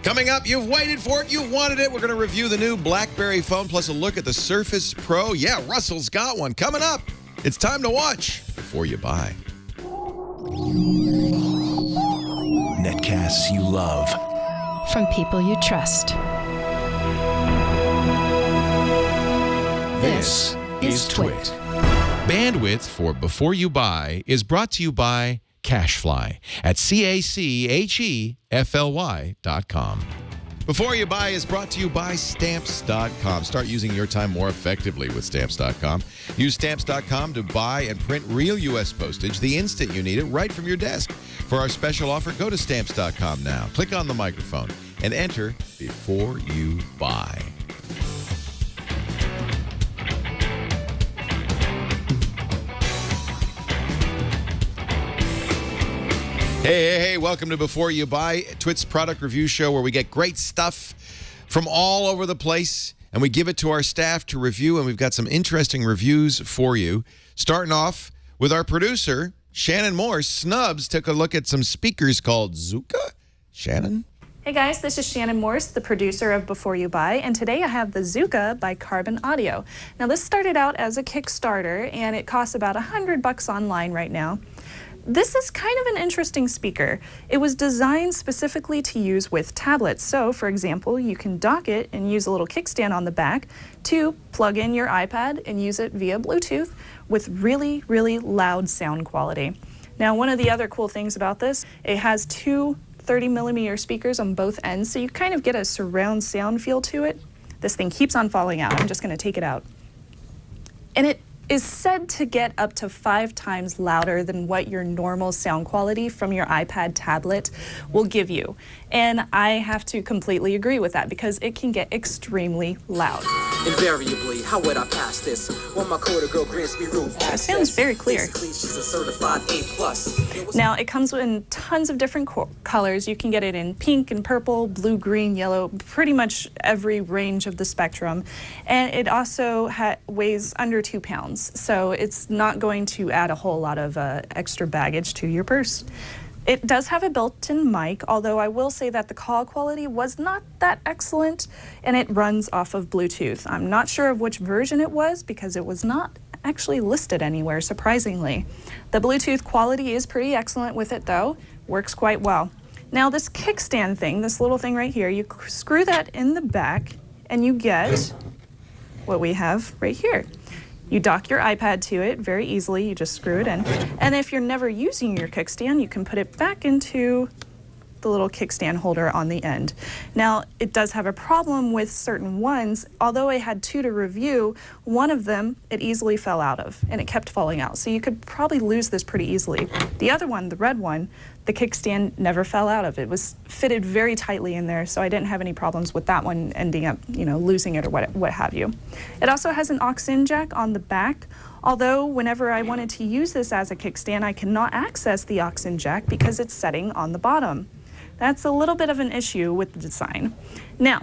Coming up, you've waited for it, you've wanted it. We're going to review the new BlackBerry phone, plus a look at the Surface Pro. Yeah, Russell's got one. Coming up, it's time to watch before you buy. Netcasts you love. From people you trust. This is Twit. Bandwidth for Before You Buy is brought to you by Cashfly at CACHEFLY.com. Before You Buy is brought to you by Stamps.com. Start using your time more effectively with Stamps.com. Use Stamps.com to buy and print real U.S. postage the instant you need it right from your desk. For our special offer, go to Stamps.com now. Click on the microphone and enter Before You Buy. Hey, welcome to Before You Buy, Twit's product review show where we get great stuff from all over the place and we give it to our staff to review, and we've got some interesting reviews for you. Starting off with our producer, Shannon Moore. Snubs took a look at some speakers called Zuka. Shannon? Hey guys, this is Shannon Morse, the producer of Before You Buy, and today I have the Zuka by Carbon Audio. Now this started out as a Kickstarter and it costs about $100 online right now. This is kind of an interesting speaker. It was designed specifically to use with tablets. So, for example, you can dock it and use a little kickstand on the back to plug in your iPad and use it via Bluetooth with really, really loud sound quality. Now, one of the other cool things about this, it has two 30mm speakers on both ends, so you kind of get a surround sound feel to it. This thing keeps on falling out. I'm just going to take it out. And it is said to get up to 5 times louder than what your normal sound quality from your iPad tablet will give you. And I have to completely agree with that because it can get extremely loud. Invariably, how would I pass this? When my coder girl grants me room access. That sounds very clear. Basically, she's a certified A+. Now, it comes in tons of different colors. You can get it in pink and purple, blue, green, yellow, pretty much every range of the spectrum. And it also weighs under 2 pounds. So it's not going to add a whole lot of extra baggage to your purse. It does have a built-in mic, although I will say that the call quality was not that excellent, and it runs off of Bluetooth. I'm not sure of which version it was because it was not actually listed anywhere, surprisingly. The Bluetooth quality is pretty excellent with it, though. Works quite well. Now, this kickstand thing, this little thing right here, you screw that in the back, and you get what we have right here. You dock your iPad to it very easily. You just screw it in. And if you're never using your kickstand, you can put it back into the little kickstand holder on the end. Now, it does have a problem with certain ones. Although I had 2 to review, one of them it easily fell out of, and it kept falling out. So you could probably lose this pretty easily. The other one, the red one, the kickstand never fell out of. It was fitted very tightly in there, so I didn't have any problems with that one ending up, losing it or what have you. It also has an aux-in jack on the back. Although whenever I wanted to use this as a kickstand, I cannot access the aux-in jack because it's setting on the bottom. That's a little bit of an issue with the design. Now,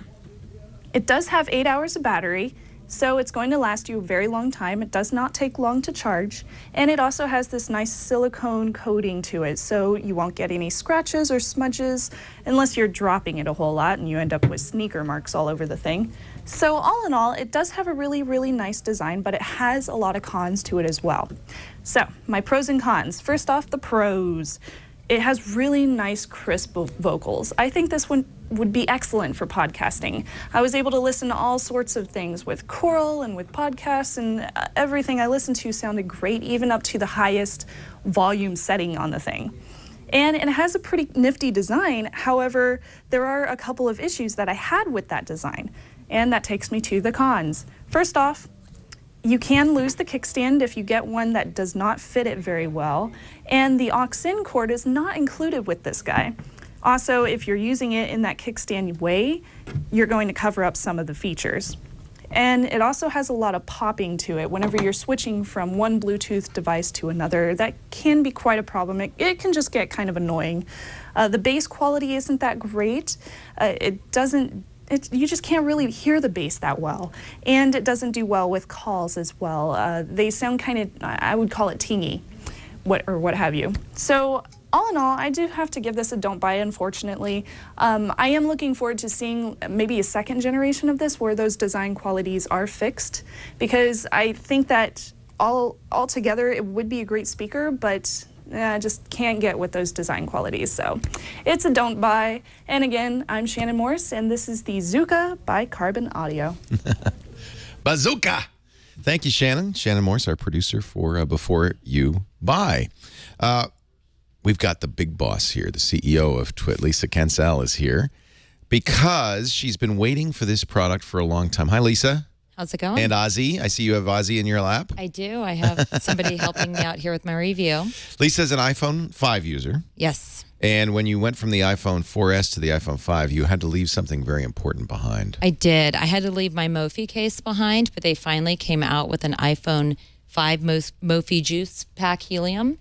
it does have 8 hours of battery, so it's going to last you a very long time. It does not take long to charge, and it also has this nice silicone coating to it, so you won't get any scratches or smudges unless you're dropping it a whole lot and you end up with sneaker marks all over the thing. So all in all, it does have a really, really nice design, but it has a lot of cons to it as well. So, my pros and cons. First off, the pros. It has really nice, crisp vocals. I think this one would be excellent for podcasting. I was able to listen to all sorts of things with choral and with podcasts, and everything I listened to sounded great, even up to the highest volume setting on the thing. And it has a pretty nifty design. However, there are a couple of issues that I had with that design, and that takes me to the cons. First off, you can lose the kickstand if you get one that does not fit it very well, and the aux-in cord is not included with this guy. Also, if you're using it in that kickstand way, you're going to cover up some of the features. And it also has a lot of popping to it. Whenever you're switching from one Bluetooth device to another, that can be quite a problem. It can just get kind of annoying. The bass quality isn't that great. You just can't really hear the bass that well. And it doesn't do well with calls as well. They sound kind of, I would call it tingy, what have you. So all in all, I do have to give this a don't buy, unfortunately. I am looking forward to seeing maybe a second generation of this where those design qualities are fixed, because I think that altogether it would be a great speaker, but I just can't get with those design qualities. So it's a don't buy. And again, I'm Shannon Morse, and this is the Zuka by Carbon Audio. Bazooka! Thank you, Shannon. Shannon Morse, our producer for Before You Buy. We've got the big boss here, the CEO of Twit, Lisa Kensal, is here because she's been waiting for this product for a long time. Hi, Lisa. How's it going? And Ozzy. I see you have Ozzy in your lap. I do. I have somebody helping me out here with my review. Lisa's an iPhone 5 user. Yes. And when you went from the iPhone 4S to the iPhone 5, you had to leave something very important behind. I did. I had to leave my Mophie case behind, but they finally came out with an iPhone 5 Mophie Juice Pack Helium.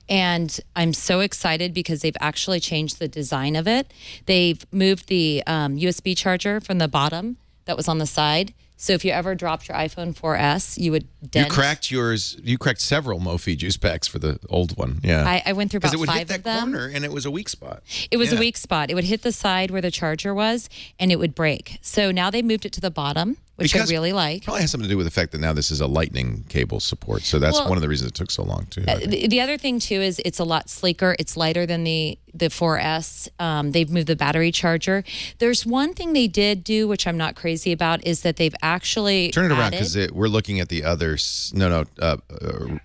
And I'm so excited because they've actually changed the design of it. They've moved the USB charger from the bottom that was on the side. So if you ever dropped your iPhone 4S, you would dent. You cracked yours. You cracked several Mophie juice packs for the old one. Yeah, I went through about 5 of them. Because it would hit that corner, and it was a weak spot. It was a weak spot. It would hit the side where the charger was, and it would break. So now they moved it to the bottom, which I really like. Probably has something to do with the fact that now this is a lightning cable support. So that's one of the reasons it took so long, too. The other thing, too, is it's a lot sleeker. It's lighter than the 4S. They've moved the battery charger. There's one thing they did do, which I'm not crazy about, is that they've actually Turn it around, because we're looking at the other... the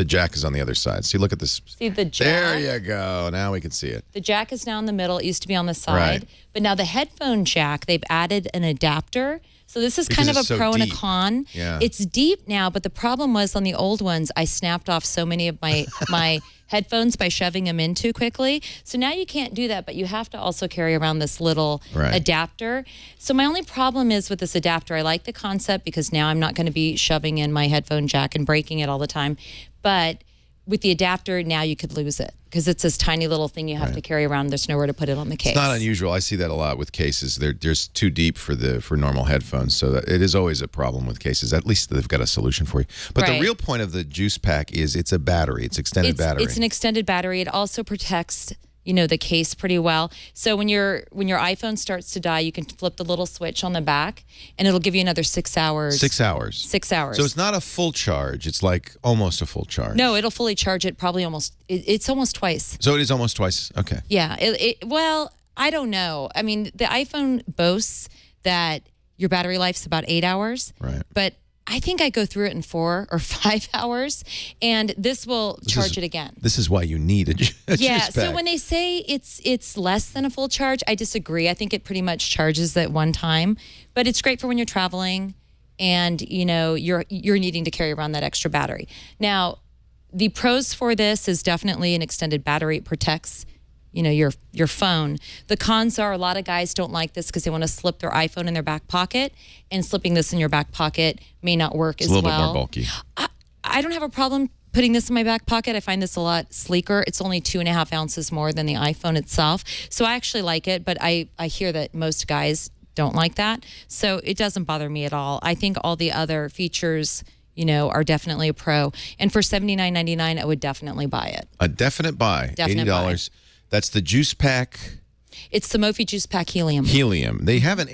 jack is on the other side. See, look at this. See the jack? There you go. Now we can see it. The jack is now in the middle. It used to be on the side. Right. But now the headphone jack, they've added an adapter. So this is Because kind of it's a so pro and a deep. con. Yeah. It's deep now, but the problem was on the old ones, I snapped off so many of my headphones by shoving them in too quickly. So now you can't do that, but you have to also carry around this little adapter. So my only problem is with this adapter, I like the concept because now I'm not going to be shoving in my headphone jack and breaking it all the time. But with the adapter, now you could lose it because it's this tiny little thing you have to carry around. There's nowhere to put it on the case. It's not unusual. I see that a lot with cases. They're just too deep for normal headphones. So it is always a problem with cases. At least they've got a solution for you. But the real point of the juice pack is it's a battery. It's extended battery. It's an extended battery. It also protects the case pretty well. So when your iPhone starts to die, you can flip the little switch on the back, and it'll give you another 6 hours. 6 hours. 6 hours. So it's not a full charge. It's like almost a full charge. No, it'll fully charge it probably almost. It's almost twice. So it is almost twice. Okay. Yeah. Well, I don't know. I mean, the iPhone boasts that your battery life's about 8 hours. Right. But I think I go through it in 4 or 5 hours, and this will charge it again. This is why you need a juice pack. So when they say it's less than a full charge, I disagree. I think it pretty much charges at one time, but it's great for when you're traveling and you're needing to carry around that extra battery. Now, the pros for this is definitely an extended battery. It protects your phone. The cons are a lot of guys don't like this because they want to slip their iPhone in their back pocket, and slipping this in your back pocket may not work as well. It's a little bit more bulky. I don't have a problem putting this in my back pocket. I find this a lot sleeker. It's only 2.5 ounces more than the iPhone itself. So I actually like it, but I hear that most guys don't like that. So it doesn't bother me at all. I think all the other features are definitely a pro. And for $79.99, I would definitely buy it. A definite buy. Definite $80. Buy. That's the juice pack. It's the Mophie Juice Pack Helium. Helium. They have an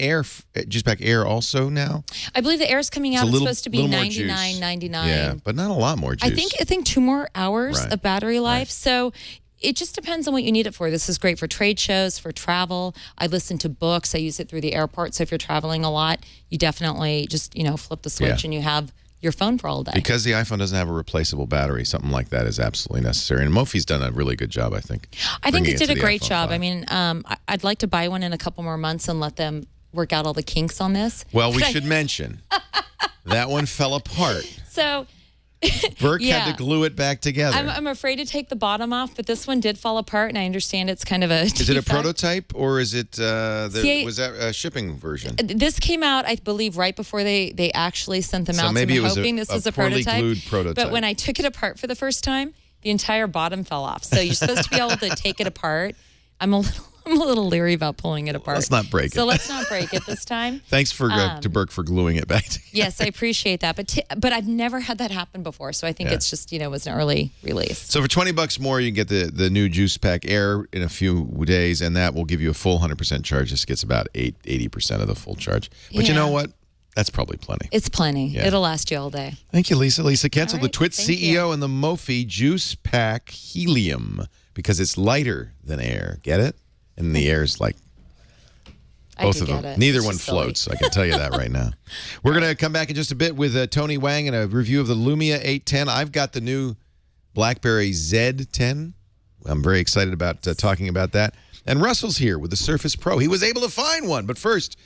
Juice Pack Air also now. I believe the Air's coming out. It's supposed to be $99.99. Yeah, but not a lot more juice. I think 2 more hours of battery life. So it just depends on what you need it for. This is great for trade shows, for travel. I listen to books. I use it through the airport. So if you're traveling a lot, you definitely just flip the switch and you have your phone for all day. Because the iPhone doesn't have a replaceable battery, something like that is absolutely necessary. And Mophie's done a really good job, I think. I think it did a great job. I mean, I'd like to buy one in a couple more months and let them work out all the kinks on this. Well, we should mention that one fell apart. So Burke had to glue it back together. I'm afraid to take the bottom off, but this one did fall apart, and I understand it's kind of a Is it a prototype, or is it was that a shipping version? This came out, I believe, right before they actually sent them out. Maybe so I'm it was hoping this was a prototype. Glued prototype. But when I took it apart for the first time, the entire bottom fell off. So you're supposed to be able to take it apart. I'm a I'm a little leery about pulling it apart. Let's not break it. So let's not break it this time. Thanks to Burke for gluing it back together. Yes, I appreciate that. But I've never had that happen before. So I think it's just, it was an early release. So for $20 more, you can get the new Juice Pack Air in a few days, and that will give you a full 100% charge. This gets about 80% of the full charge. But you know what? That's probably plenty. It's plenty. Yeah. It'll last you all day. Thank you, Lisa. Lisa Kensel, All right, the Twit CEO, and the Mophie Juice Pack Helium, because it's lighter than air. Get it? And the air's like both of them. Neither one floats. I can tell you that right now. We're going to come back in just a bit with Tony Wang and a review of the Lumia 810. I've got the new BlackBerry Z10. I'm very excited about talking about that. And Russell's here with the Surface Pro. He was able to find one. But first,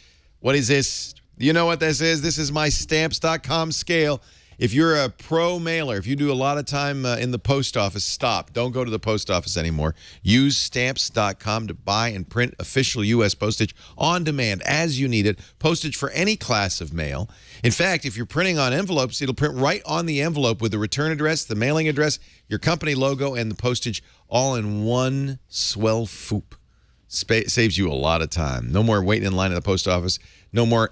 what is this? You know what this is? This is my Stamps.com scale. If you're a pro mailer, if you do a lot of time in the post office, stop. Don't go to the post office anymore. Use Stamps.com to buy and print official U.S. postage on demand as you need it. Postage for any class of mail. In fact, if you're printing on envelopes, it'll print right on the envelope with the return address, the mailing address, your company logo, and the postage all in one swell foop. Saves you a lot of time. No more waiting in line at the post office. No more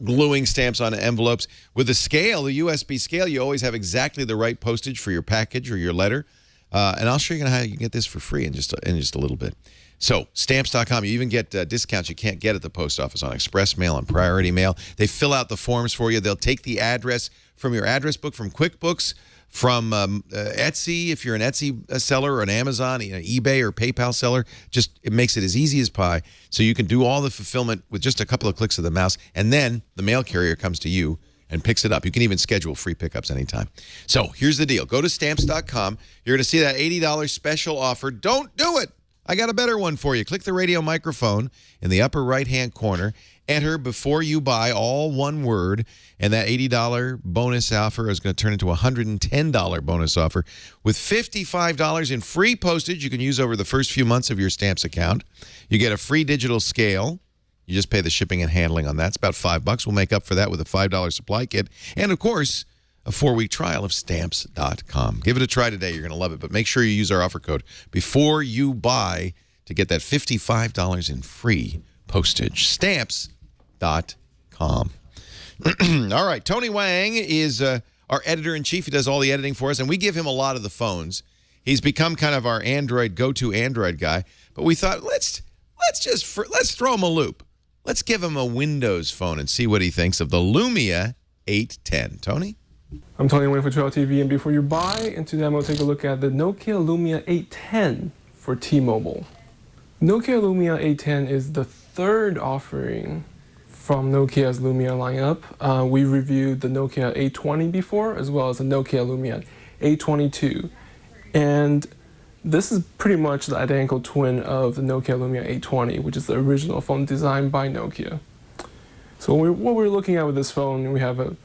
gluing stamps on envelopes. With the scale, the USB scale, you always have exactly the right postage for your package or your letter. And I'll show you how you can get this for free in just a little bit. So, Stamps.com, you even get discounts you can't get at the post office on express mail and priority mail. They fill out the forms for you. They'll take the address from your address book, from QuickBooks, from Etsy, if you're an Etsy seller, or an Amazon, eBay or PayPal seller. Just it makes it as easy as pie, so you can do all the fulfillment with just a couple of clicks of the mouse, and then the mail carrier comes to you and picks it up. You can even schedule free pickups anytime. So here's the deal. Go to Stamps.com. You're going to see that $80 special offer. Don't do it. I got a better one for you. Click the radio microphone in the upper right-hand corner. Enter before you buy, all one word, and that $80 bonus offer is going to turn into a $110 bonus offer with $55 in free postage you can use over the first few months of your Stamps account. You get a free digital scale. You just pay the shipping and handling on that. It's about $5. We'll make up for that with a $5 supply kit. And, of course, a 4-week trial of Stamps.com. Give it a try today. You're going to love it. But make sure you use our offer code before you buy to get that $55 in free postage. Stamps.com. All right, Tony Wang is our editor-in-chief. He does all the editing for us, and we give him a lot of the phones. He's become kind of our go-to Android guy. But we thought, let's throw him a loop. Let's give him a Windows phone and see what he thinks of the Lumia 810. Tony? I'm Tony Wang for 12TV, and before you buy into them, we'll take a look at the Nokia Lumia 810 for T-Mobile. Nokia Lumia 810 is the third offering from Nokia's Lumia lineup. We reviewed the Nokia 820 before, as well as the Nokia Lumia 822. And this is pretty much the identical twin of the Nokia Lumia 820, which is the original phone designed by Nokia. So what we're looking at with this phone, we have a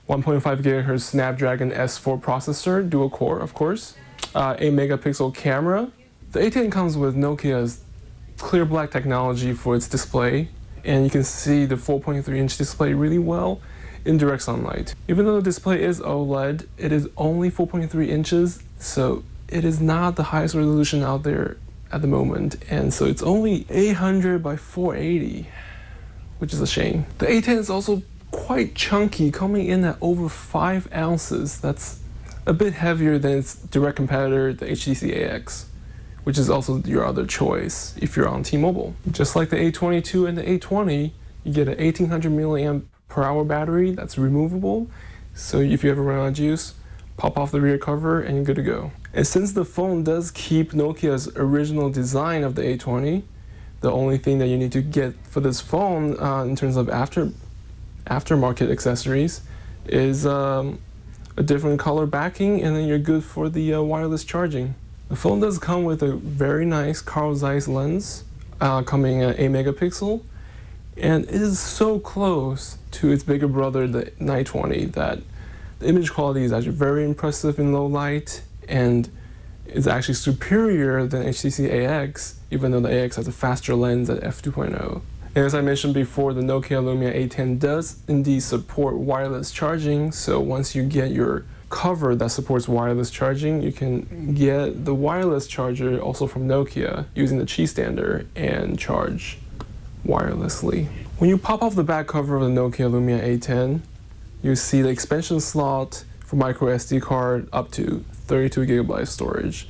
1.5 GHz Snapdragon S4 processor, dual core, of course, 8-megapixel camera. The 810 comes with Nokia's clear black technology for its display, and you can see the 4.3-inch display really well in direct sunlight. Even though the display is OLED, it is only 4.3 inches, so it is not the highest resolution out there at the moment, and so it's only 800 by 480, which is a shame. The 810 is also quite chunky, coming in at over 5 ounces. That's a bit heavier than its direct competitor, the HTC AX, which is also your other choice if you're on T-Mobile. Just like the 822 and the 820, you get an 1800 milliamp per hour battery that's removable. So if you ever run out of juice, pop off the rear cover and you're good to go. And since the phone does keep Nokia's original design of the 820, the only thing that you need to get for this phone in terms of aftermarket accessories is a different color backing, and then you're good for the wireless charging. The phone does come with a very nice Carl Zeiss lens, coming at 8-megapixel, and it is so close to its bigger brother, the 920, that the image quality is actually very impressive in low light, and is actually superior than HTC AX, even though the AX has a faster lens at f2.0. And as I mentioned before, the Nokia Lumia 810 does indeed support wireless charging, so once you get your cover that supports wireless charging, you can get the wireless charger also from Nokia using the Qi standard and charge wirelessly. When you pop off the back cover of the Nokia Lumia A10, you see the expansion slot for micro SD card up to 32 gigabyte storage.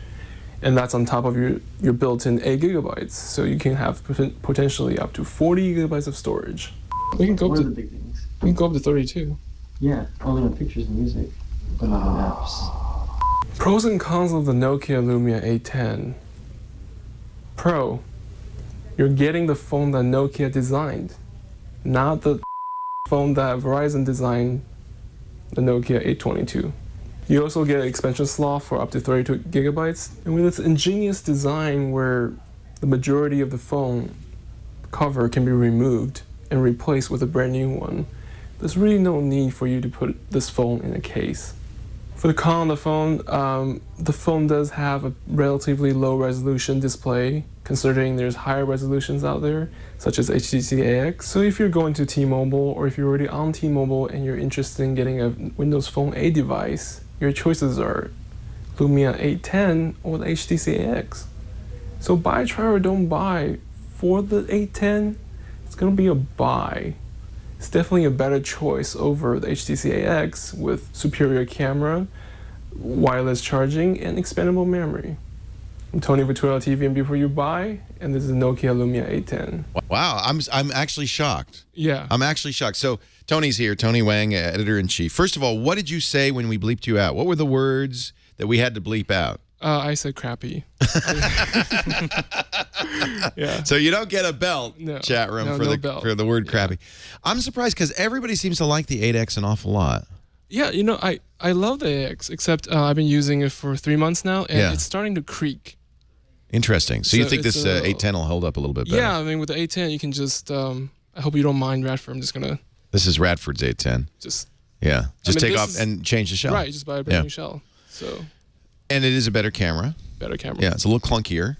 And that's on top of your built-in 8 gigabytes. So you can have potentially up to 40 gigabytes of storage. We can go up to the big things. We can go up to 32. Yeah, only on pictures and music, but not on apps. Pros and cons of the Nokia Lumia A10. Pro, you're getting the phone that Nokia designed, not the phone that Verizon designed, the Nokia 822. You also get an expansion slot for up to 32 gigabytes, and with its ingenious design where the majority of the phone cover can be removed and replaced with a brand new one, there's really no need for you to put this phone in a case. For the con of the phone does have a relatively low resolution display, considering there's higher resolutions out there, such as HDCAX. So if you're going to T-Mobile, or if you're already on T-Mobile and you're interested in getting a Windows Phone 8 device, your choices are Lumia 810 or the HDCAX. So buy, try, or don't buy. For the 810, it's gonna be a buy. It's definitely a better choice over the HTC-AX with superior camera, wireless charging, and expandable memory. I'm Tony for Twitter TV and Before You Buy, and this is Nokia Lumia 810. Wow, I'm actually shocked. Yeah. I'm actually shocked. So Tony's here, Tony Wang, editor-in-chief. First of all, what did you say when we bleeped you out? What were the words that we had to bleep out? I said crappy. Yeah. So you don't get a belt, chat room, for the word crappy. I'm surprised because everybody seems to like the 8X an awful lot. Yeah, you know, I love the AX, except I've been using it for 3 months now, and it's starting to creak. Interesting. So you think this 810 will hold up a little bit better? Yeah, I mean, with the 810, you can just, I hope you don't mind, Radford. I'm just going to... This is Radford's 810. Just take off and change the shell. Right, just buy a brand new shell. So... And it is a better camera. Better camera. Yeah, it's a little clunkier.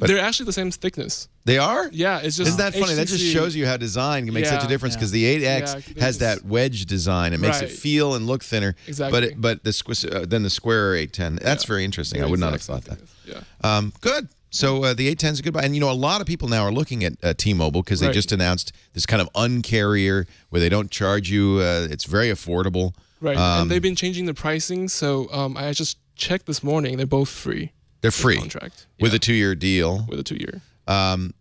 They're actually the same thickness. They are? Yeah, it's just... Isn't that funny? That just shows you how design can make such a difference because the 8X has that wedge design. It makes it feel and look thinner. Exactly. But then the square 810. That's very interesting. I would not have thought that. Yeah. Good. So the 810 is a good buy. And, you know, a lot of people now are looking at T-Mobile because they just announced this kind of uncarrier where they don't charge you. It's very affordable. Right. And they've been changing the pricing. So I just checked this morning. They're both free. They're free. Contract. With a 2-year deal. With a 2-year.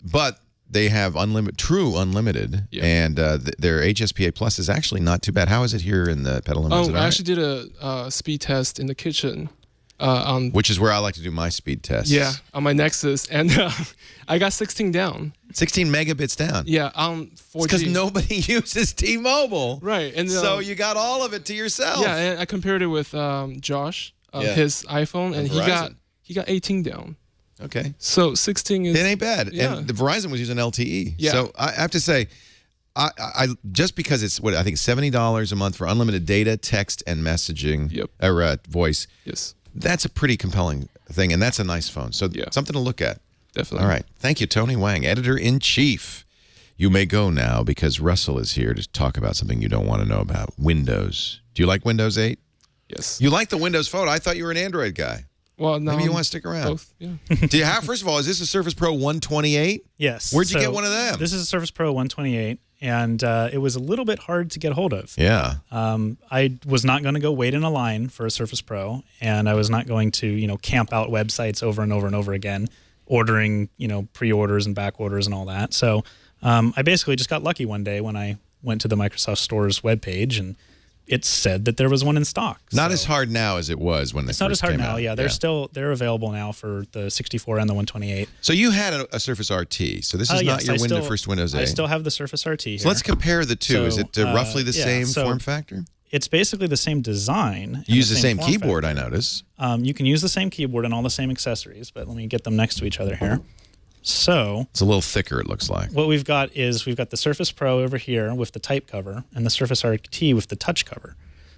But they have true unlimited, and their HSPA Plus is actually not too bad. How is it here in the Petaluma? I actually did a speed test in the kitchen. Which is where I like to do my speed tests. Yeah, on my Nexus, and I got 16 down. 16 megabits down. Yeah, on 4G. Because nobody uses T-Mobile. Right, and so you got all of it to yourself. Yeah, and I compared it with Josh, his iPhone, and he got 18 down. Okay. So 16 is... It ain't bad. Yeah. And the Verizon was using LTE. Yeah. So I have to say, I just because it's, I think $70 a month for unlimited data, text, and messaging, or voice. Yes. That's a pretty compelling thing, and that's a nice phone. So something to look at. Definitely. All right. Thank you, Tony Wang, editor-in-chief. You may go now because Russell is here to talk about something you don't want to know about, Windows. Do you like Windows 8? Yes. You like the Windows Phone. I thought you were an Android guy. Well, no. Maybe you want to stick around. Both, yeah. Do you have, first of all, is this a Surface Pro 128? Yes. Where'd you get one of them? This is a Surface Pro 128, and it was a little bit hard to get hold of. Yeah. I was not going to go wait in a line for a Surface Pro, and I was not going to, camp out websites over and over and over again, ordering, pre-orders and back orders and all that. So I basically just got lucky one day when I went to the Microsoft Store's webpage, and it said that there was one in stock. Not as hard now as it was when they first came out. It's not as hard now, yeah. They're available now for the 64 and the 128. So you had a Surface RT, so this is not your first Windows 8. I still have the Surface RT here. So let's compare the two. Is it roughly the same form factor? It's basically the same design. You use the same keyboard, I notice. You can use the same keyboard and all the same accessories, but let me get them next to each other here. So it's a little thicker, it looks like. What we've got is we've got the Surface Pro over here with the type cover and the Surface RT with the touch cover.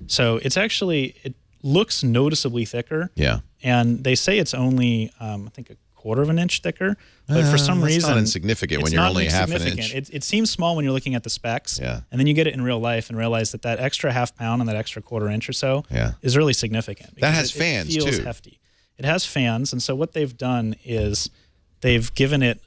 So it's actually, it looks noticeably thicker. Yeah. And they say it's only, I think, quarter of an inch thicker, but for some that's reason not insignificant when it's you're not only half an insignificant. inch. It seems small when you're looking at the specs, Yeah. and then you get it in real life and realize that that extra half pound and that extra quarter inch or so Yeah. is really significant. That because has fans, it feels too. hefty. It has fans, and so what they've done is they've given it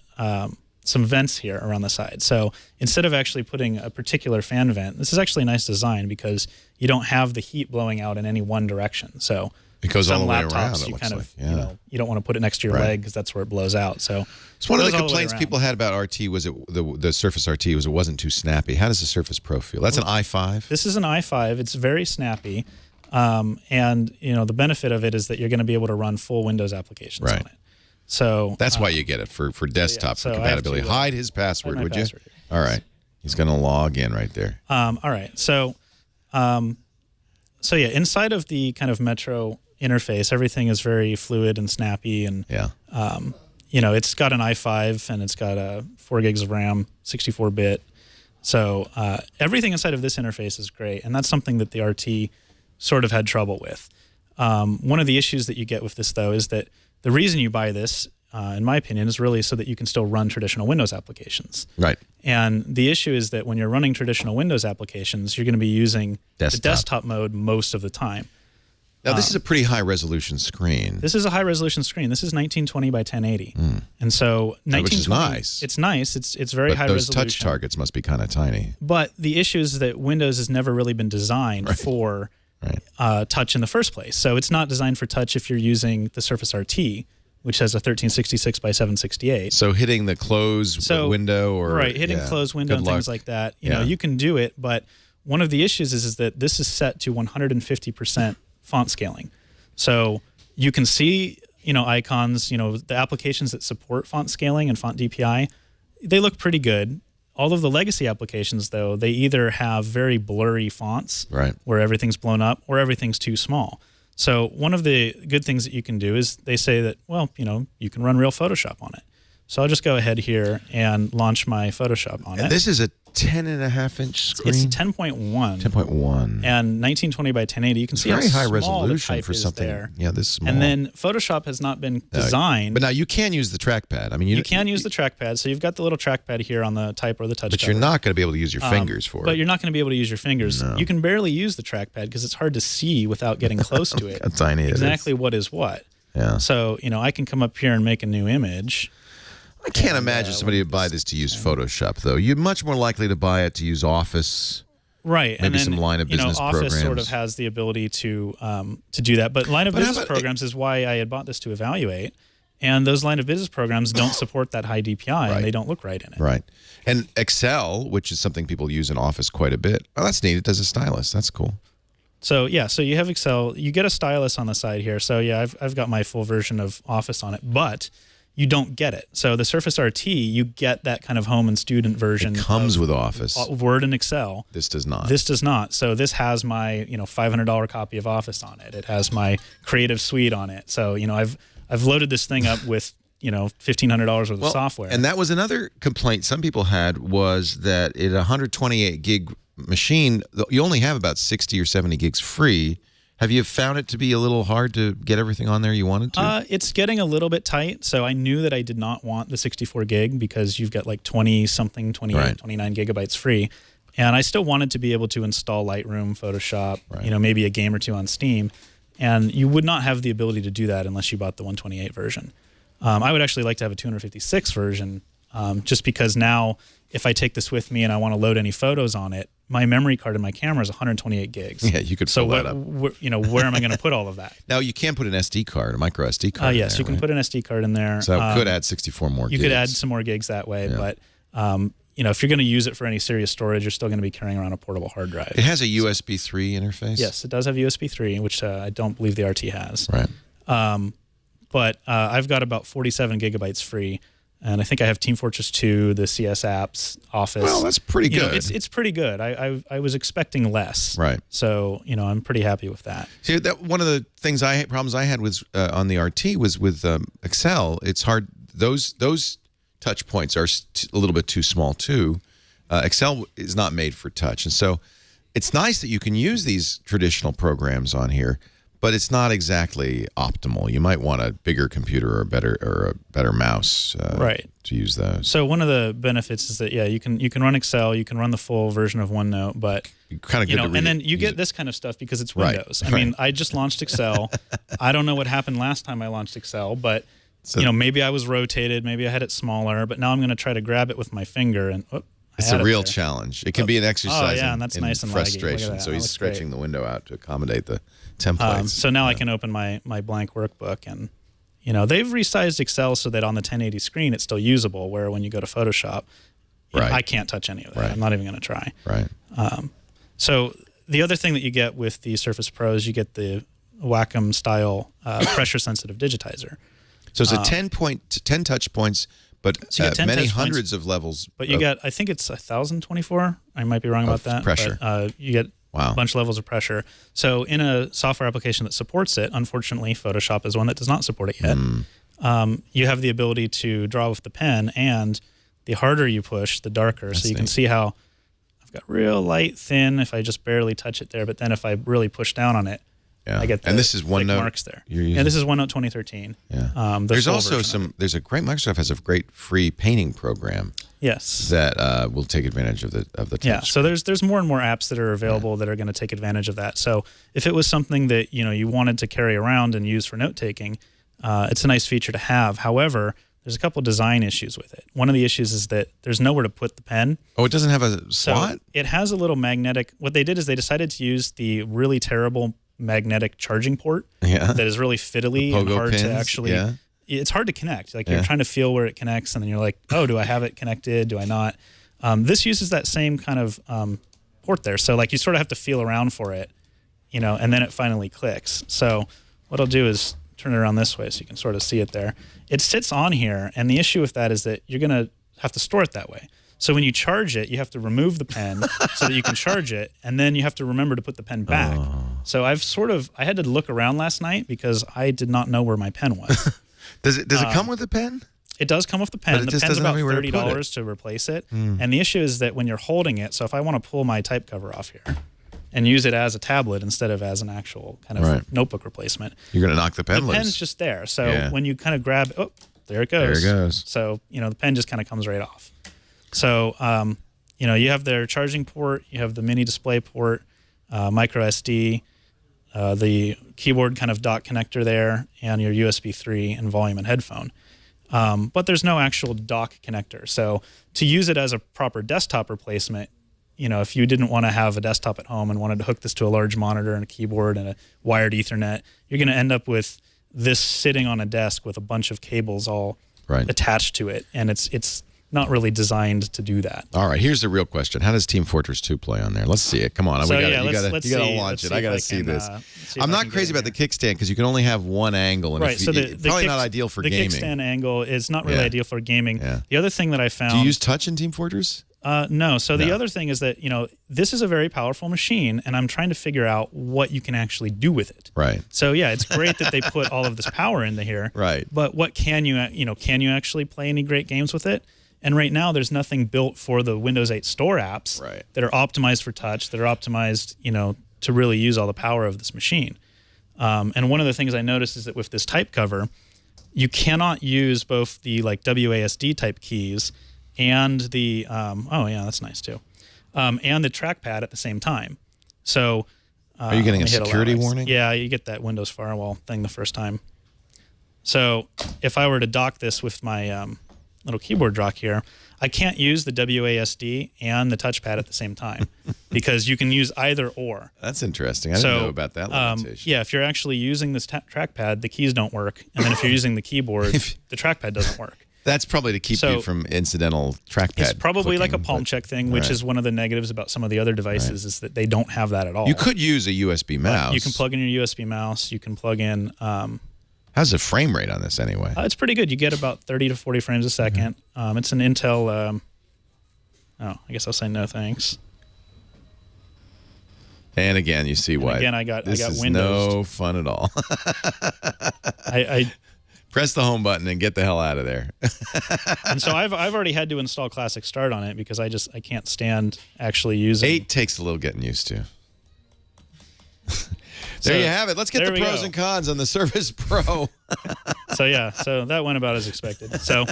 some vents here around the side. So instead of actually putting a particular fan vent, this is actually a nice design because you don't have the heat blowing out in any one direction. So It goes all some the way laptops, around, it you looks kind of, like. Yeah. you know, you don't want to put it next to your Right. leg because that's where it blows out. So It's one of it the goes all way complaints around. people had about RT was the Surface RT was it wasn't too snappy. How does the Surface Pro feel? That's an i5. This is an i5. It's very snappy, and you know the benefit of it is that you're going to be able to run full Windows applications Right. on it. So That's why you get it for desktop so for I have compatibility. to, Hide his password, my would password you? here. All right. He's going to log in right there. all right. So yeah, inside of the kind of Metro interface, everything is very fluid and snappy, and Yeah. you know, it's got an i5 and it's got 4 gigs of RAM, 64-bit. So everything inside of this interface is great, and that's something that the RT sort of had trouble with. One of the issues that you get with this, though, is that the reason you buy this, in my opinion, is really so that you can still run traditional Windows applications. Right. And the issue is that when you're running traditional Windows applications, you're going to be using the desktop mode most of the time. Now, this is a pretty high resolution screen. This is a high resolution screen. This is 1920 by 1080. And so 1920, Which is nice. It's nice. It's very But high those resolution. touch targets must be kind of tiny. But the issue is that Windows has never really been designed for touch in the first place. So it's not designed for touch if you're using the Surface RT, which has a 1366 by 768. So hitting the close window or hitting close window and things like that, you know, you can do it. But one of the issues is that this is set to 150% font scaling. So you can see, you know, icons, you know, the applications that support font scaling and font DPI, they look pretty good. All of the legacy applications, though, they either have very blurry fonts where everything's blown up or everything's too small. So one of the good things that you can do is they say that, well, you know, you can run real Photoshop on it. So I'll just go ahead here and launch my Photoshop on it. This is a 10.5-inch screen? It's 10.1. 10.1. And 1920 by 1080. You can see very how high small the resolution type for is something. there. Yeah, this small. And then Photoshop has not been designed. But now you can use the trackpad. I mean, you can use the trackpad. So you've got the little trackpad here on the type or the touch. But you're not going to be able to use your fingers for it. But you're not going to be able to use your fingers. No. You can barely use the trackpad because it's hard to see without getting close to it. How tiny it is. Exactly what is what. Yeah. So, you know, I can come up here and make a new image. I can't imagine somebody would buy this to use Photoshop, though. You're much more likely to buy it to use Office. Right. Maybe and then, some line of business Office programs. sort of has the ability to do that. But line of business programs is why I had bought this to evaluate. And those line of business programs don't support that high DPI, and they don't look right in it. Right. And Excel, which is something people use in Office quite a bit. Oh, that's neat. It does a stylus. That's cool. So, yeah, so you have Excel. You get a stylus on the side here. So, yeah, I've got my full version of Office on it. But you don't get it. So the Surface RT, you get that kind of home and student version. It comes with Office. Word and Excel. This does not. This does not. So this has my, you know, $500 copy of Office on it. It has my Creative Suite on it. So, you know, I've loaded this thing up with, you know, $1,500 worth of software. And that was another complaint some people had, was that in a 128 gig machine, you only have about 60 or 70 gigs free. Have you found it to be a little hard to get everything on there you wanted to? It's getting a little bit tight. So I knew that I did not want the 64 gig because you've got like 20-something, 28, 29 gigabytes free. And I still wanted to be able to install Lightroom, Photoshop, you know, maybe a game or two on Steam. And you would not have the ability to do that unless you bought the 128 version. I would actually like to have a 256 version just because now if I take this with me and I want to load any photos on it, my memory card in my camera is 128 gigs. Yeah, you could fill that up. You know, where am I going to put all of that? Now, you can put an SD card, a micro SD card Yes, in there, you can put an SD card in there. So that could add 64 more gigs. You could add some more gigs that way, but you know, if you're going to use it for any serious storage, you're still going to be carrying around a portable hard drive. It has a USB 3 interface? Yes, it does have USB 3, which I don't believe the RT has. Right. But I've got about 47 gigabytes free. And I think I have Team Fortress 2, the CS apps, Office. Well, that's pretty good. You know, it's pretty good. I was expecting less. Right. So, you know, I'm pretty happy with that. See, that one of the problems I had was on the RT was with Excel. It's hard. Those touch points are a little bit too small too. Excel is not made for touch, and so it's nice that you can use these traditional programs on here. but it's not exactly optimal. You might want a bigger computer or a better mouse to use those. So one of the benefits is that you can run Excel, you can run the full version of OneNote, but kind of good and then you get this kind of stuff because it's Windows. I mean, I just launched Excel. I don't know what happened last time I launched Excel, but maybe I was rotated, maybe I had it smaller, but now I'm going to try to grab it with my finger and it's a real challenge. It can be an exercise and that's nice and frustration. So he's stretching the window out to accommodate the templates. So now I can open my blank workbook, and they've resized Excel so that on the 1080 screen it's still usable, where when you go to Photoshop, I can't touch any of that. I'm not even going to try. Right. So the other thing that you get with the Surface Pro is you get the Wacom style pressure-sensitive digitizer. So it's a 10 touch points, but many hundreds of levels. But you get, I think it's 1,024. I might be wrong about that. Pressure. But, you get a bunch of levels of pressure. So in a software application that supports it, unfortunately, Photoshop is one that does not support it yet. You have the ability to draw with the pen, and the harder you push, the darker. So you can see how I've got real light, thin, if I just barely touch it there. But then if I really push down on it, I get the this is OneNote marks there. Yeah, this is OneNote 2013. Yeah. There's also there's a great, Microsoft has a great free painting program. Yes. That will take advantage of the touch. Yeah. So there's more and more apps that are available that are going to take advantage of that. So if it was something that you wanted to carry around and use for note taking, it's a nice feature to have. However, there's a couple design issues with it. One of the issues is that there's nowhere to put the pen. Oh, it doesn't have a slot? So it has a little magnetic. What they did is they decided to use the really terrible magnetic charging port that is really fiddly and hard to actually it's hard to connect. Like you're trying to feel where it connects, and then you're like, oh, do I have it connected, do I not? This uses that same kind of port there, so like you sort of have to feel around for it, and then it finally clicks. So what I'll do is turn it around this way so you can sort of see it there. It sits on here, and the issue with that is that you're gonna have to store it that way. So when you charge it, you have to remove the pen so that you can charge it, and then you have to remember to put the pen back. So I had to look around last night because I did not know where my pen was. Does it come with a pen? It does come with the pen. The pen's about $30 to replace it. And the issue is that when you're holding it, so if I want to pull my type cover off here and use it as a tablet instead of as an actual kind of notebook replacement, you're going to knock the pen loose. The pen's just there. So when you kind of grab, there it goes. There it goes. So, the pen just kind of comes right off. So, you have their charging port, you have the mini display port, micro SD, the keyboard kind of dock connector there, and your USB 3 and volume and headphone. But there's no actual dock connector. So to use it as a proper desktop replacement, if you didn't want to have a desktop at home and wanted to hook this to a large monitor and a keyboard and a wired Ethernet, you're going to end up with this sitting on a desk with a bunch of cables all attached to it. And it's not really designed to do that. All right, here's the real question. How does Team Fortress 2 play on there? Let's see it. Come on. You got to launch it. I got to see this. I'm not crazy about the kickstand because you can only have one angle. And so probably not ideal for gaming. The kickstand angle is not really ideal for gaming. Yeah. The other thing that I found... Do you use touch in Team Fortress? No. So the other thing is that, this is a very powerful machine, and I'm trying to figure out what you can actually do with it. Right. So it's great that they put all of this power into here. Right. But what can you actually play any great games with it? And right now, there's nothing built for the Windows 8 Store apps that are optimized for touch, that are optimized, to really use all the power of this machine. And one of the things I noticed is that with this type cover, you cannot use both the WASD type keys and the that's nice too, and the trackpad at the same time. So, are you getting a security warning? Yeah, you get that Windows firewall thing the first time. So if I were to dock this with my little keyboard dock here, I can't use the WASD and the touchpad at the same time because you can use either or. That's interesting. I didn't know about that limitation. If you're actually using this trackpad, the keys don't work. And then if you're using the keyboard, the trackpad doesn't work. That's probably to keep you from incidental trackpad. It's probably like a palm check thing, which is one of the negatives about some of the other devices is that they don't have that at all. You could use a USB mouse. You can plug in your USB mouse. You can plug in... how's the frame rate on this anyway? It's pretty good. You get about 30 to 40 frames a second. It's an Intel... I guess I'll say no thanks. And again, you see why. Again, I got Windows. No fun at all. I press the home button and get the hell out of there. And so I've already had to install Classic Start on it because I can't stand actually using. 8 takes a little getting used to. There you have it. Let's get the pros go. and cons on the Surface Pro. So that went about as expected. So,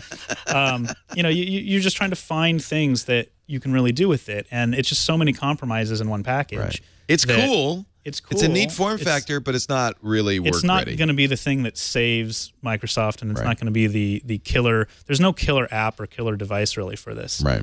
you're just trying to find things that you can really do with it, and it's just so many compromises in one package. Right. It's cool. It's cool. It's a neat form factor, but it's not really work It's not ready. going to be the thing that saves Microsoft, and it's not going to be the killer. There's no killer app or killer device really for this. Right.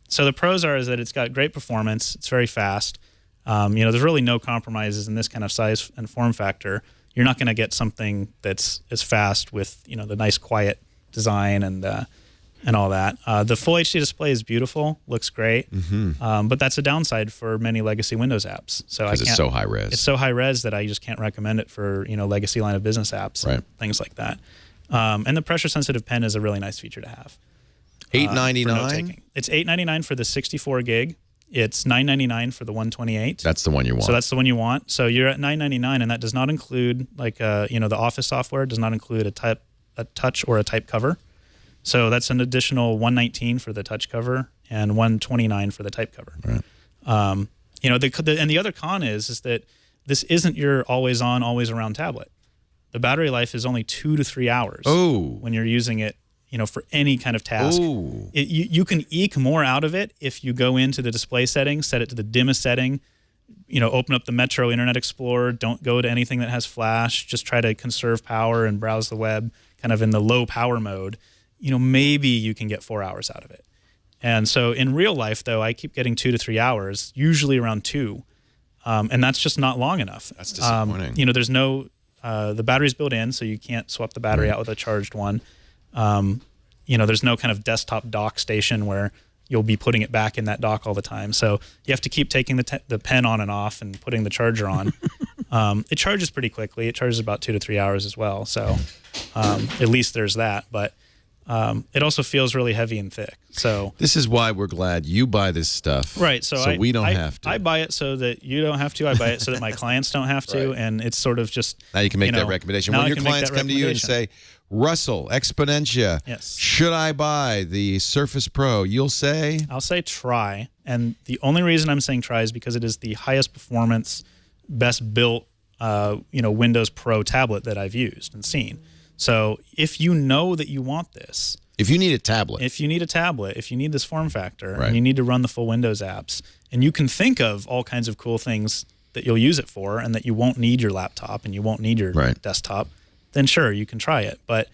So the pros is that it's got great performance. It's very fast. There's really no compromises in this kind of size and form factor. You're not going to get something that's as fast with the nice quiet design and all that. The full HD display is beautiful, looks great, but that's a downside for many legacy Windows apps. So it's so high res. It's so high res that I just can't recommend it for legacy line of business apps and things like that. And the pressure sensitive pen is a really nice feature to have. $899. It's $899 for the 64 gig. It's $999 for the 128. That's the one you want. So that's the one you want. So you're at $999, and that does not include the Office software. Does not include a touch or a type cover. So that's an additional $119 for the touch cover and $129 for the type cover. Right. And the other con is that this isn't your always on, always around tablet. The battery life is only 2 to 3 hours. Oh. When you're using it, for any kind of task. Oh. You can eke more out of it if you go into the display settings, set it to the dimmest setting, open up the Metro Internet Explorer, don't go to anything that has flash, just try to conserve power and browse the web kind of in the low power mode. Maybe you can get 4 hours out of it. And so in real life, though, I keep getting 2 to 3 hours, usually around 2. And that's just not long enough. That's disappointing. There's no, the battery's built in, so you can't swap the battery out with a charged one. There's no kind of desktop dock station where you'll be putting it back in that dock all the time. So you have to keep taking the pen on and off and putting the charger on. It charges pretty quickly. It charges about 2 to 3 hours as well. So at least there's that. But it also feels really heavy and thick. So this is why we're glad you buy this stuff. Right. So we don't have to. I buy it so that you don't have to. I buy it so that my clients don't have to. Right. And it's sort of just now you can make that recommendation. When your clients come to you and say, Russell, Exponentia, yes, should I buy the Surface Pro? You'll say? I'll say try. And the only reason I'm saying try is because it is the highest performance, best built, Windows Pro tablet that I've used and seen. So if you know that you want this, if you need a tablet, if you need this form factor, and you need to run the full Windows apps, and you can think of all kinds of cool things that you'll use it for, and that you won't need your laptop and you won't need your desktop, then sure, you can try it. But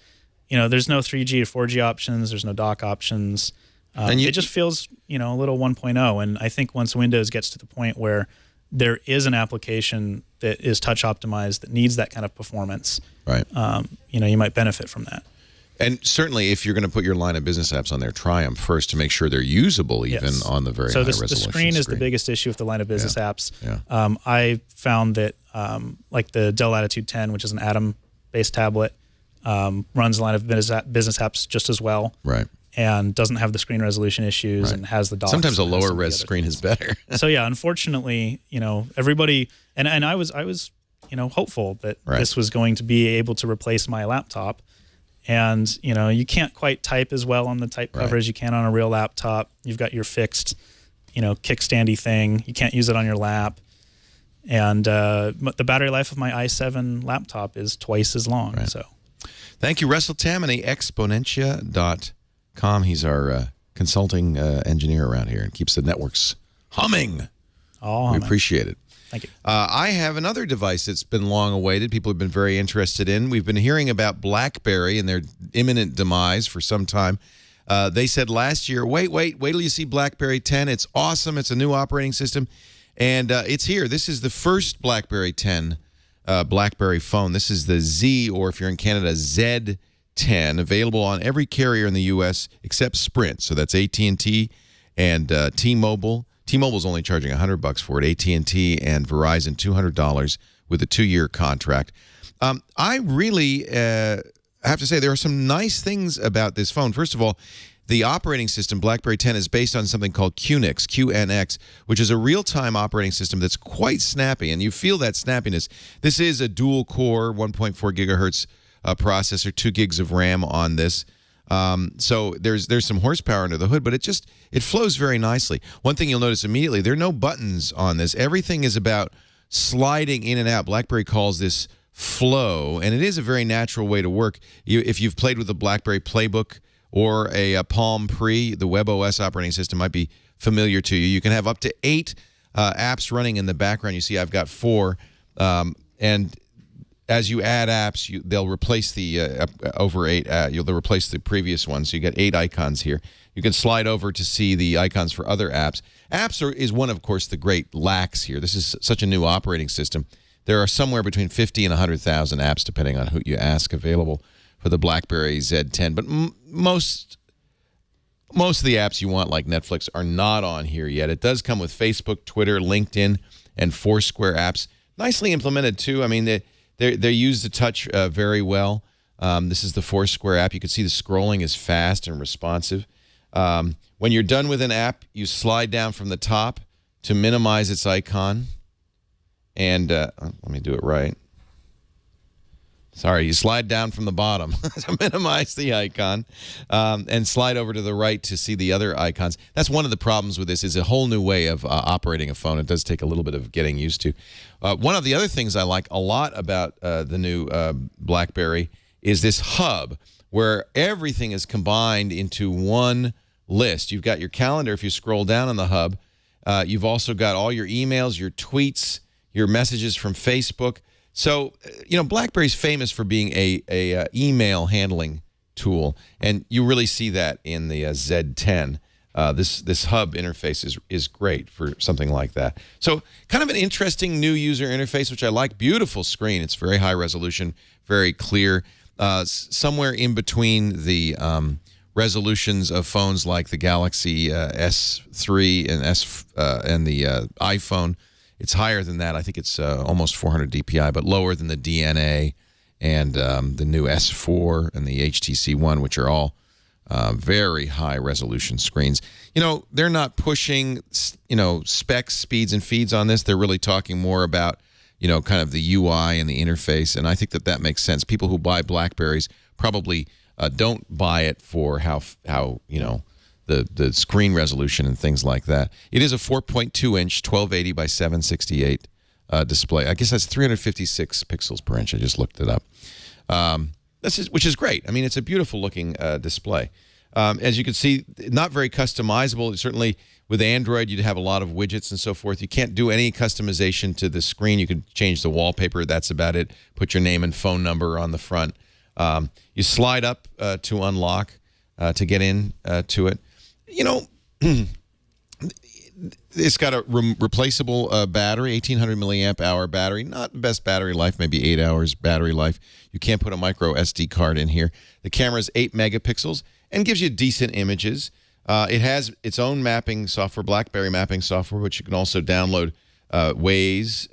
there's no 3G or 4G options. There's no dock options. It just feels a little 1.0. And I think once Windows gets to the point where there is an application that is touch optimized that needs that kind of performance, right? You might benefit from that. And certainly, if you're going to put your line of business apps on there, try them first to make sure they're usable, even on the very high resolution. So the screen is the biggest issue with the line of business apps. Yeah. I found that like the Dell Latitude 10, which is an Atom-based tablet, runs the line of business apps just as well. Right. And doesn't have the screen resolution issues and has the docks. Sometimes a lower res screen is better. So yeah, unfortunately, everybody and I was hopeful that this was going to be able to replace my laptop. And you can't quite type as well on the type cover as you can on a real laptop. You've got your fixed, kickstandy thing. You can't use it on your lap. And the battery life of my i7 laptop is twice as long. Right. So, thank you, Russell Tammany, Exponentia.com. He's our consulting engineer around here and keeps the networks humming. We appreciate it. Thank you. I have another device that's been long awaited. People have been very interested in. We've been hearing about BlackBerry and their imminent demise for some time. They said last year, wait till you see BlackBerry 10. It's awesome. It's a new operating system. And it's here. This is the first BlackBerry 10 BlackBerry phone. This is the Z, or if you're in Canada, Z10, available on every carrier in the U.S. except Sprint. So that's AT&T and T-Mobile. T-Mobile's only charging $100 for it. AT&T and Verizon $200 with a 2-year contract. I really have to say there are some nice things about this phone. First of all, the operating system, BlackBerry 10, is based on something called QNX, which is a real-time operating system that's quite snappy, and you feel that snappiness. This is a dual-core 1.4 gigahertz processor, 2 gigs of RAM on this. So there's some horsepower under the hood, but it flows very nicely. One thing you'll notice immediately, there are no buttons on this. Everything is about sliding in and out. BlackBerry calls this flow, and it is a very natural way to work. If you've played with the BlackBerry Playbook or a Palm Pre, the WebOS operating system might be familiar to you. You can have up to 8 apps running in the background. You see I've got 4, and as you add apps, they'll replace the over 8. They'll replace the previous one. So you got 8 icons here. You can slide over to see the icons for other apps. Apps is one, of course, the great lacks here. This is such a new operating system. There are somewhere between 50 and 100,000 apps, depending on who you ask, available for the BlackBerry Z10. But most of the apps you want, like Netflix, are not on here yet. It does come with Facebook, Twitter, LinkedIn, and Foursquare apps. Nicely implemented, too. I mean, they use the touch very well. This is the Foursquare app. You can see the scrolling is fast and responsive. When you're done with an app, you slide down from the top to minimize its icon. And let me do it right. Sorry, you slide down from the bottom to minimize the icon, and slide over to the right to see the other icons. That's one of the problems with this. Is a whole new way of operating a phone. It does take a little bit of getting used to. One of the other things I like a lot about the new BlackBerry is this hub, where everything is combined into one list. You've got your calendar if you scroll down on the hub. You've also got all your emails, your tweets, your messages from Facebook. So, BlackBerry's famous for being a email handling tool, and you really see that in the Z10. This hub interface is great for something like that. So, kind of an interesting new user interface, which I like. Beautiful screen. It's very high resolution, very clear. Somewhere in between the resolutions of phones like the Galaxy S3 and the iPhone. It's higher than that. I think it's almost 400 DPI, but lower than the DNA and the new S4 and the HTC One, which are all very high resolution screens. They're not pushing, specs, speeds, and feeds on this. They're really talking more about, kind of the UI and the interface, and I think that makes sense. People who buy BlackBerries probably don't buy it for how the screen resolution and things like that. It is a 4.2-inch 1280 by 768 display. I guess that's 356 pixels per inch. I just looked it up. Which is great. I mean, it's a beautiful-looking display. As you can see, not very customizable. Certainly, with Android, you'd have a lot of widgets and so forth. You can't do any customization to the screen. You could change the wallpaper. That's about it. Put your name and phone number on the front. You slide up to unlock to get in to it. It's got a replaceable battery, 1,800 milliamp hour battery. Not the best battery life, maybe 8 hours battery life. You can't put a micro SD card in here. The camera is 8 megapixels and gives you decent images. It has its own mapping software, BlackBerry mapping software, which you can also download Waze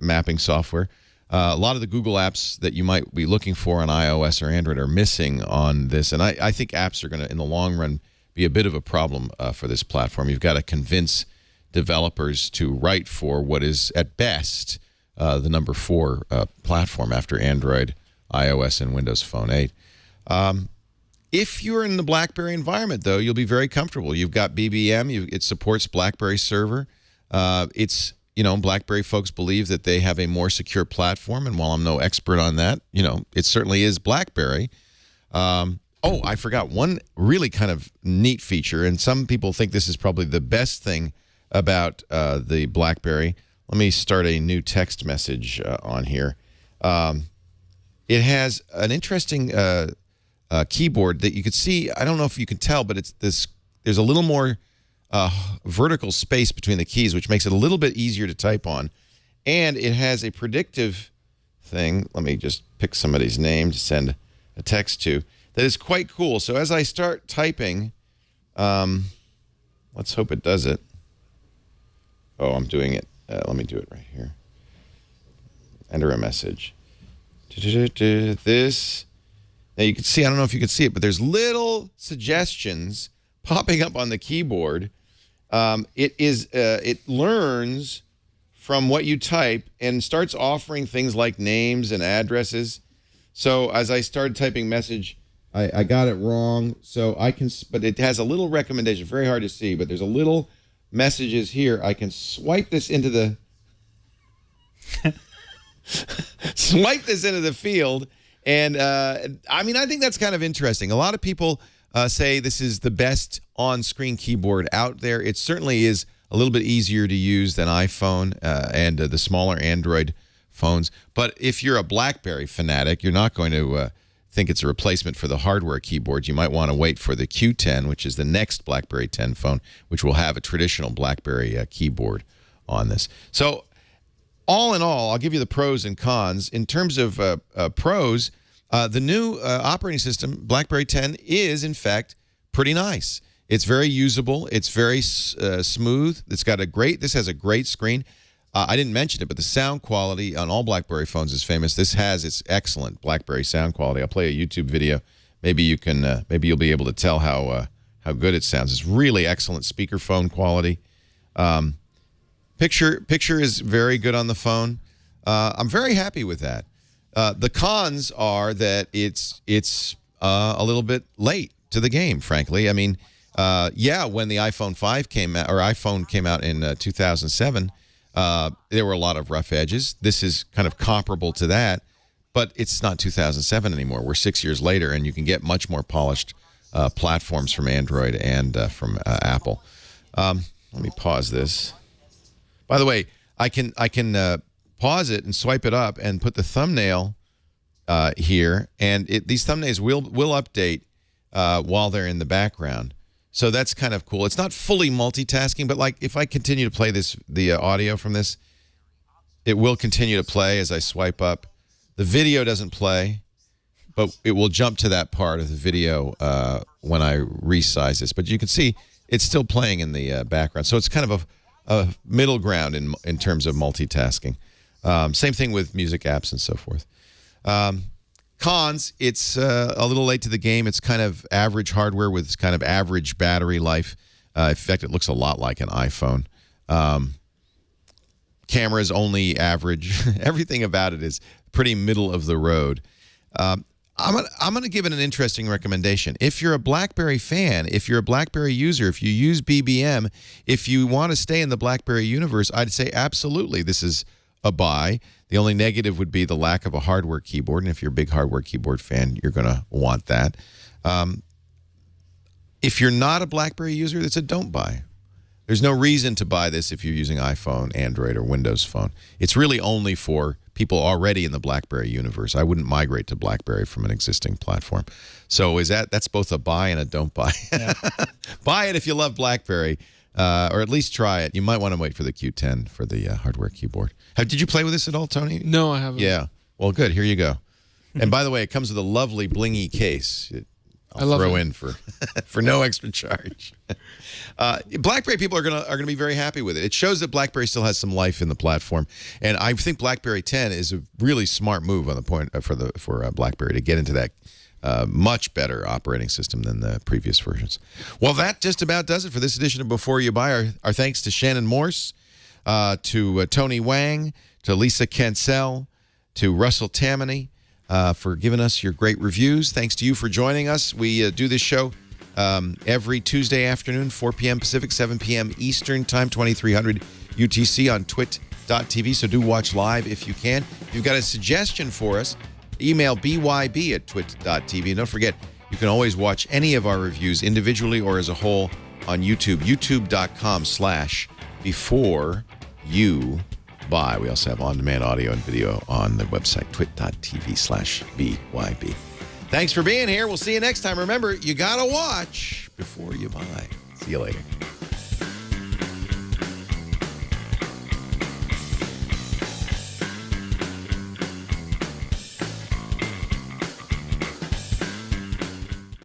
mapping software. A lot of the Google apps that you might be looking for on iOS or Android are missing on this, and I think apps are going to, in the long run, be a bit of a problem for this platform. You've got to convince developers to write for what is, at best, the number 4 platform after Android, iOS, and Windows Phone 8. If you're in the BlackBerry environment, though, you'll be very comfortable. You've got BBM. It supports BlackBerry Server. BlackBerry folks believe that they have a more secure platform, and while I'm no expert on that, it certainly is BlackBerry. Oh, I forgot one really kind of neat feature, and some people think this is probably the best thing about the BlackBerry. Let me start a new text message on here. It has an interesting keyboard that you could see. I don't know if you can tell, but there's a little more vertical space between the keys, which makes it a little bit easier to type on. And it has a predictive thing. Let me just pick somebody's name to send a text to. That is quite cool. So as I start typing, let's hope it does it. Oh, I'm doing it. Let me do it right here. Enter a message. This. Now you can see, I don't know if you can see it, but there's little suggestions popping up on the keyboard. It learns from what you type and starts offering things like names and addresses. So as I started typing message, I got it wrong. So I can, but it has a little recommendation, very hard to see, but there's a little messages here. I can swipe this into the Swipe this into the field. And, I mean, I think that's kind of interesting. A lot of people say this is the best on-screen keyboard out there. It certainly is a little bit easier to use than iPhone and the smaller Android phones. But if you're a BlackBerry fanatic, you're not going to think it's a replacement for the hardware keyboard. You might want to wait for the Q10, which is the next BlackBerry 10 phone, which will have a traditional BlackBerry keyboard on this. So all in all, I'll give you the pros and cons. In terms of pros, the new operating system, BlackBerry 10, is, in fact, pretty nice. It's very usable. It's very smooth. This has a great screen. I didn't mention it, but the sound quality on all BlackBerry phones is famous. This has its excellent BlackBerry sound quality. I'll play a YouTube video. Maybe you can. Maybe you'll be able to tell how good it sounds. It's really excellent speakerphone quality. Picture is very good on the phone. I'm very happy with that. The cons are that it's a little bit late to the game, frankly. I mean, when the iPhone 5 came out, or iPhone came out in 2007. There were a lot of rough edges. This is kind of comparable to that, but it's not 2007 anymore. We're 6 years later, and you can get much more polished platforms from Android and from Apple. Let me pause this. By the way, I can pause it and swipe it up and put the thumbnail here, and these thumbnails will update while they're in the background. So that's kind of cool. It's not fully multitasking, but like if I continue to play the audio from this, it will continue to play as I swipe up. The video doesn't play, but it will jump to that part of the video when I resize this. But you can see it's still playing in the background. So it's kind of a middle ground in terms of multitasking. Same thing with music apps and so forth. Cons, it's a little late to the game. It's kind of average hardware with kind of average battery life. In fact, it looks a lot like an iPhone. Camera's only average. Everything about it is pretty middle of the road. I'm going to give it an interesting recommendation. If you're a BlackBerry fan, if you're a BlackBerry user, if you use BBM, if you want to stay in the BlackBerry universe, I'd say absolutely this is a buy. The only negative would be the lack of a hardware keyboard, and if you're a big hardware keyboard fan, you're going to want that. If you're not a BlackBerry user, it's a don't buy. There's no reason to buy this if you're using iPhone, Android, or Windows Phone. It's really only for people already in the BlackBerry universe. I wouldn't migrate to BlackBerry from an existing platform. So that's both a buy and a don't buy. Yeah. Buy it if you love BlackBerry. Or at least try it. You might want to wait for the Q10 for the hardware keyboard. Did you play with this at all, Tony? No, I haven't. Yeah. Well, good. Here you go. And by the way, it comes with a lovely blingy case. I'll throw in for no extra charge. BlackBerry people are gonna be very happy with it. It shows that BlackBerry still has some life in the platform, and I think BlackBerry 10 is a really smart move on the point for BlackBerry to get into that. Much better operating system than the previous versions. Well, that just about does it for this edition of Before You Buy. Our thanks to Shannon Morse, to Tony Wang, to Lisa Cancel, to Russell Tammany for giving us your great reviews. Thanks to you for joining us. We do this show every Tuesday afternoon, 4 p.m. Pacific, 7 p.m. Eastern Time, 2300 UTC on twit.tv. So do watch live if you can. If you've got a suggestion for us, email byb@twit.tv. And don't forget, you can always watch any of our reviews individually or as a whole on YouTube, youtube.com/beforeyoubuy. We also have on-demand audio and video on the website, twit.tv/byb. Thanks for being here. We'll see you next time. Remember, you got to watch before you buy. See you later.